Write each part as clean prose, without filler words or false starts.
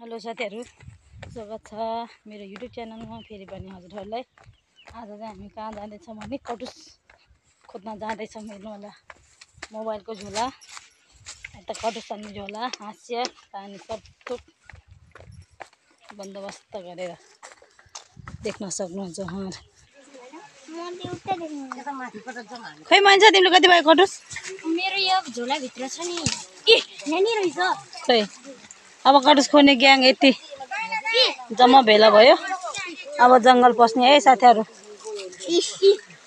Hello साथीहरु, स्वागत छ मेरो युट्युब च्यानलमा फेरि पनि हजुरहरुलाई। आज चाहिँ हामी कहाँ जाँदैछौँ भने कटुस खोज्न जाँदैछौँ। हेर्नु होला मोबाइलको झोला, यता कटुस हान्ने झोला, हाँस्या पानी सब थोक बन्दोबस्त गरेर देख्न सक्नुहुन्छ। खै मान्छ तिमीले कति भयो कटुस? मेरो यो झोला भित्र छ नि। ए यहाँनिर रहेछ। खै अब कटुस खोज्ने ग्याङ यति जम्मा भेला भयो। अब जंगल पस्ने है साथीहरु।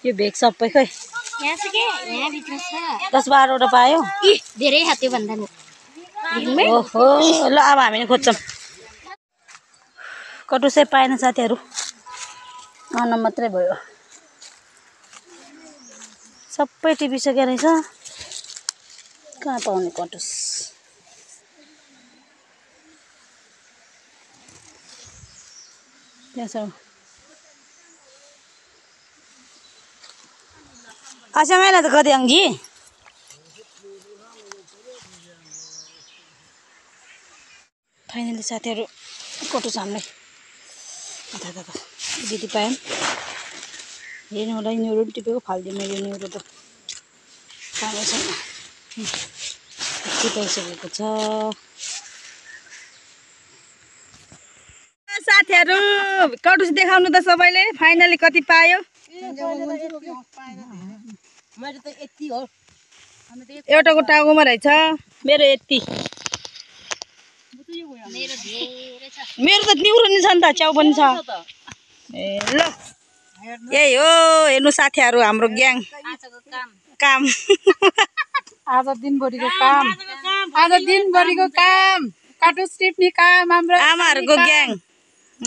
यो भेग सबै खै यहाँ छ के? यहाँ भित्र छ। 10-12 वटा पायो। धेरै हात्यो भन्दा नि। ओहो, ल अब हामी खोज्छौँ। कटुसै पाएन साथीहरु, आउन मात्रै भयो। सबै टिपिसकेको रहेछ। कहाँ पाउने कटुस? त्यहाँ छ। अच्छा मैंने तो कदी अंगी फाइनली साथीहरु कटुस हाम्रै दिदी पाएँ। हेर्नु होला न्युरो टिपेको फाल्दिनु यो न्युरो त कामै छैन। टिपाइसकेको छ। साथीहरु कटुस देखाउनु त सबैले फाइनली कति पायो? मैले त यति हो। एउटाको टाउकोमा रहेछ। मेरो यति। मेरो धेरै छ। मेरो त निउरो नि छ नि त, च्याउ पनि छ। ए ल यही हो हेर्नु साथीहरु हाम्रो ग्याङ आजको काम। काम आज दिनभरिको काम। आज दिनभरिको काम। कटुस टिप्ने काम हाम्रो आमाहरुको ग्याङ। ल